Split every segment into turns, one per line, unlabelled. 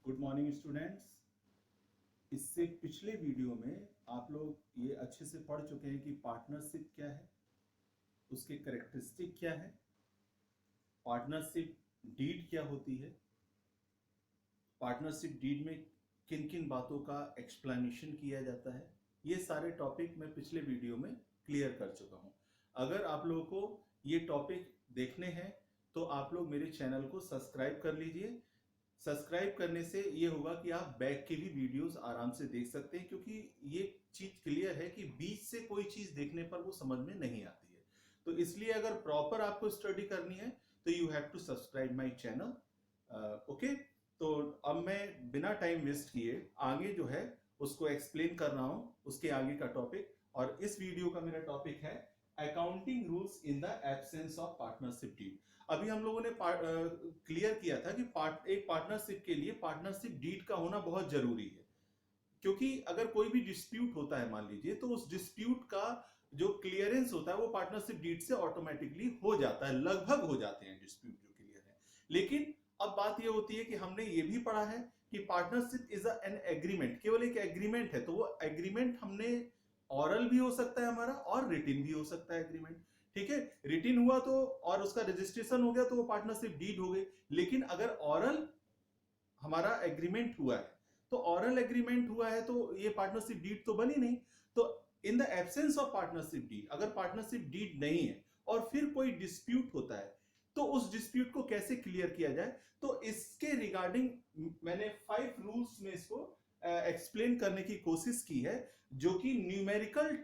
Good morning students. इससे पिछले video में आप लोग ये अच्छे से पढ़ चुके हैं कि पार्टनरशिप क्या है, उसके कैरेक्टरिस्टिक क्या है, पार्टनरशिप डीड क्या होती है, पार्टनरशिप डीड में किन किन बातों का एक्सप्लेनेशन किया जाता है। ये सारे टॉपिक मैं पिछले वीडियो में क्लियर कर चुका हूं। अगर आप लोगों को ये टॉपिक देखने हैं तो आप लोग मेरे चैनल को सब्सक्राइब कर लीजिए। सब्सक्राइब करने से ये होगा कि आप बैक के भी वीडियोस आराम से देख सकते हैं, क्योंकि ये चीज क्लियर है कि बीच से कोई चीज देखने पर वो समझ में नहीं आती है। तो इसलिए अगर प्रॉपर आपको स्टडी करनी है तो you have to subscribe my channel. Okay, तो अब मैं बिना टाइम वेस्ट किए आगे जो है उसको एक्सप्लेन कर रहा हूं, उसके आगे का टॉपिक। और इस वीडियो का मेरा टॉपिक है accounting rules in the absence of partnership deed. अभी हम लोगों ने क्लियर किया था कि एक पार्टनरशिप के लिए पार्टनरशिप डीड का होना बहुत जरूरी है, क्योंकि अगर कोई भी डिस्प्यूट होता है मान लीजिए, तो उस डिस्प्यूट का जो क्लियरेंस होता है वो पार्टनरशिप डीड से ऑटोमेटिकली हो जाता है, लगभग हो जाते हैं डिस्प्यूट जो क्लियर है। लेकिन अब बात ये होती है कि हमने ये भी पढ़ा है कि पार्टनरशिप इज एन एग्रीमेंट, केवल एक एग्रीमेंट है। तो वो एग्रीमेंट हमने ऑरल भी हो सकता है हमारा और रिटिन भी हो सकता है एग्रीमेंट। ठीक है, रिटिन हुआ तो और उसका रजिस्ट्रेशन हो गया तो वो पार्टनरशिप डीड हो गई। लेकिन अगर ऑरल हमारा एग्रीमेंट हुआ है, तो ऑरल एग्रीमेंट हुआ है तो ये पार्टनरशिप डीड तो बनी नहीं। तो in the absence of partnership deed, अगर पार्टनरशिप डीड नहीं है और फिर कोई डिस्प्यूट होता है, तो उस डिस्प्यूट को कैसे क्लियर किया जाए, तो इसके रिगार्डिंग मैंने 5 रूल्स में इसको एक्सप्लेन करने की कोशिश की है, जो कि न्यूमेरिकल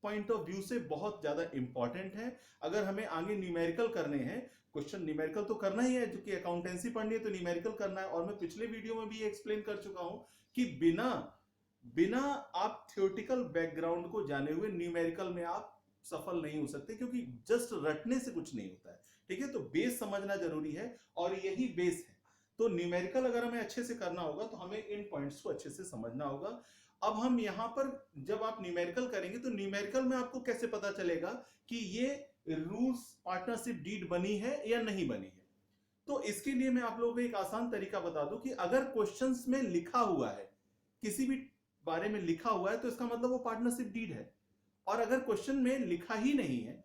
पॉइंट ऑफ व्यू से बहुत ज्यादा इंपॉर्टेंट है। अगर हमें आगे न्यूमेरिकल करने हैं, क्वेश्चन न्यूमेरिकल तो करना ही है, जो कि अकाउंटेंसी पढ़नी है तो न्यूमेरिकल करना है। और मैं पिछले वीडियो में भी एक्सप्लेन कर चुका हूं कि बिना बिना आप थ्योरेटिकल बैकग्राउंड को जाने हुए न्यूमेरिकल में आप सफल नहीं हो सकते, क्योंकि जस्ट रटने से कुछ नहीं होता है। ठीक है, तो बेस समझना जरूरी है और यही बेस है। तो न्यूमेरिकल अगर हमें अच्छे से करना होगा तो हमें इन पॉइंट्स को अच्छे से समझना होगा। अब हम यहां पर जब आप न्यूमेरिकल करेंगे तो न्यूमेरिकल में आपको कैसे पता चलेगा कि ये रूल्स पार्टनरशिप डीड बनी है या नहीं बनी है। तो इसके लिए मैं आप लोगों को एक आसान तरीका बता दूं कि अगर क्वेश्चंस में लिखा हुआ है, किसी भी बारे में लिखा हुआ है, तो इसका मतलब वो पार्टनरशिप डीड है। और अगर क्वेश्चन में लिखा ही नहीं है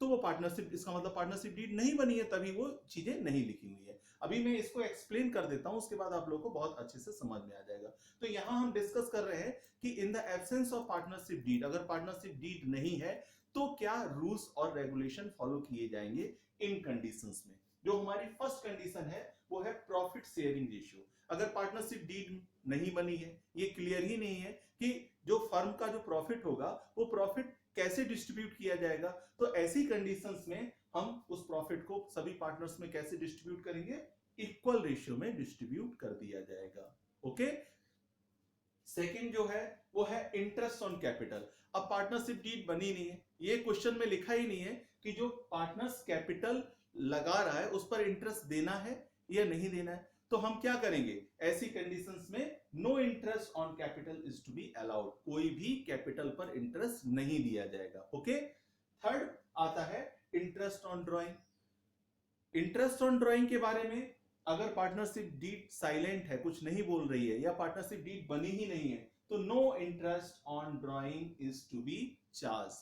तो वो पार्टनरशिप, इसका मतलब पार्टनरशिप डीड नहीं बनी है, तभी वो चीजें नहीं लिखी हुई है। अभी मैं इसको एक्सप्लेन कर देता हूं, उसके बाद आप लोगों को बहुत अच्छे से समझ में आ जाएगा। तो यहां हम डिस्कस कर रहे हैं कि in the absence of partnership deed, अगर पार्टनरशिप डीड नहीं है तो क्या रूल्स और रेगुलेशन फॉलो किए जाएंगे इन कंडीशंस में। जो हमारी फर्स्ट कंडीशन है वो है प्रॉफिट शेयरिंग रेशियो। अगर पार्टनरशिप डीड नहीं बनी है, ये क्लियर ही नहीं है कि जो फर्म का जो प्रॉफिट होगा वो प्रॉफिट कैसे डिस्ट्रीब्यूट किया जाएगा, तो ऐसी कंडीशंस में हम उस प्रॉफिट को सभी पार्टनर्स में कैसे डिस्ट्रीब्यूट करेंगे, इक्वल रेशियो में डिस्ट्रीब्यूट कर दिया जाएगा। ओके, सेकंड जो है वो है इंटरेस्ट ऑन कैपिटल। अब पार्टनरशिप डीड बनी नहीं है, ये क्वेश्चन में लिखा ही नहीं है कि जो पार्टनर्स कैपिटल लगा रहा है उस पर इंटरेस्ट देना है या नहीं देना है। तो हम क्या करेंगे ऐसी कंडीशंस में, no interest on capital is to be allowed, कोई भी कैपिटल पर इंटरेस्ट नहीं दिया जाएगा। ओके, थर्ड आता है interest on drawing. Interest on drawing के बारे में, अगर पार्टनरशिप डीड साइलेंट है, कुछ नहीं बोल रही है, या पार्टनरशिप डीड बनी ही नहीं है, तो no interest on drawing is to be charge.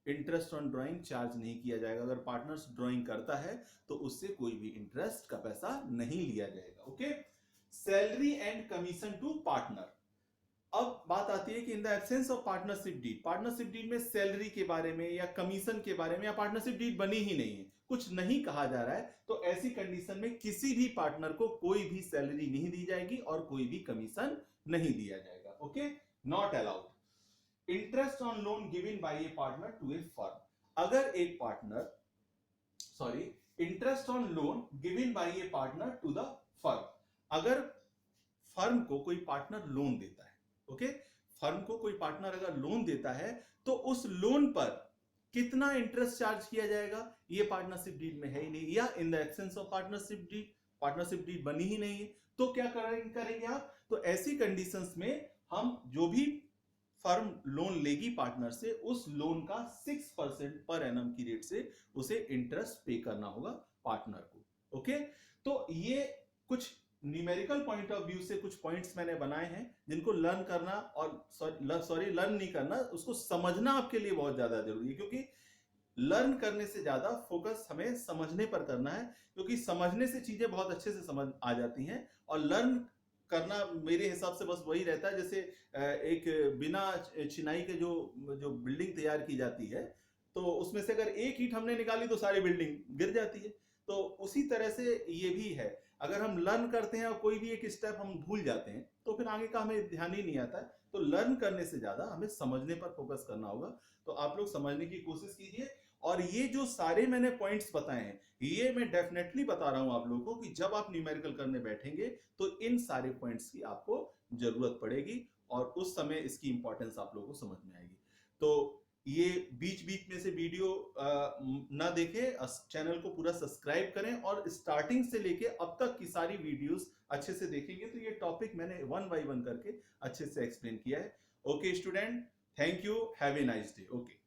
Interest on drawing charge नहीं किया जाएगा। अगर पार्टनर्स ड्राइंग करता है तो उससे कोई भी इंटरेस्ट का पैसा नहीं लिया जाएगा। Okay, salary and commission to partner. अब बात आती है कि in the absence of partnership deed, partnership deed में सैलरी के बारे में या कमीशन के बारे में, या पार्टनरशिप डीड बनी ही नहीं है, कुछ नहीं कहा जा रहा है, तो ऐसी कंडीशन में किसी भी पार्टनर को कोई भी सैलरी नहीं दी जाएगी और कोई भी कमीशन नहीं दिया जाएगा। Okay, not allowed. Interest on loan given by a partner to a firm. अगर एक partner, sorry, interest on loan given by a partner to the firm, अगर फर्म को कोई पार्टनर लोन देता है, ओके, फर्म को कोई पार्टनर अगर लोन देता है तो उस लोन पर कितना इंटरेस्ट चार्ज किया जाएगा, ये पार्टनरशिप डीड में है ही नहीं, या in the absence of partnership deed, partnership deed बनी ही नहीं है, तो क्या करेंगे आप, तो ऐसी कंडीशंस में हम जो भी फर्म लोन लेगी पार्टनर से, उस लोन का 6% पर एनम की रेट से उसे इंटरेस्ट पे करना होगा पार्टनर को। ओके, तो ये कुछ न्यूमेरिकल पॉइंट ऑफ व्यू से कुछ पॉइंट्स मैंने बनाए हैं जिनको लर्न करना और लर्न नहीं करना, उसको समझना आपके लिए बहुत ज्यादा जरूरी है, क्योंकि लर्न करने से ज्यादा फोकस हमें समझने पर करना है, क्योंकि समझने से चीजें बहुत अच्छे से समझ आ जाती हैं, और लर्न करना मेरे हिसाब से बस वही रहता है जैसे एक बिना चिनाई के जो जो बिल्डिंग तैयार की जाती है, तो उसमें से अगर एक ईंट हमने निकाली तो सारी बिल्डिंग गिर जाती है। तो उसी तरह से ये भी है, अगर हम लर्न करते हैं और कोई भी एक स्टेप हम भूल जाते हैं तो फिर आगे का हमें ध्यान ही नहीं आता है। तो लर्न करने से ज्यादा हमें समझने पर फोकस करना होगा। तो आप लोग समझने की कोशिश कीजिए, और ये जो सारे मैंने पॉइंट्स बताए हैं ये मैं डेफिनेटली बता रहा हूं आप लोगों को कि जब आप न्यूमेरिकल करने बैठेंगे तो इन सारे पॉइंट्स की आपको जरूरत पड़ेगी, और उस समय इसकी इंपॉर्टेंस आप लोगों को समझ में आएगी। तो ये बीच बीच में से वीडियो ना देखें, चैनल को पूरा सब्सक्राइब करें, और स्टार्टिंग से लेके अब तक की सारी वीडियोस अच्छे से देखेंगे तो ये टॉपिक मैंने वन बाय वन करके अच्छे से एक्सप्लेन किया है। Okay student, thank you, have a nice day. Okay.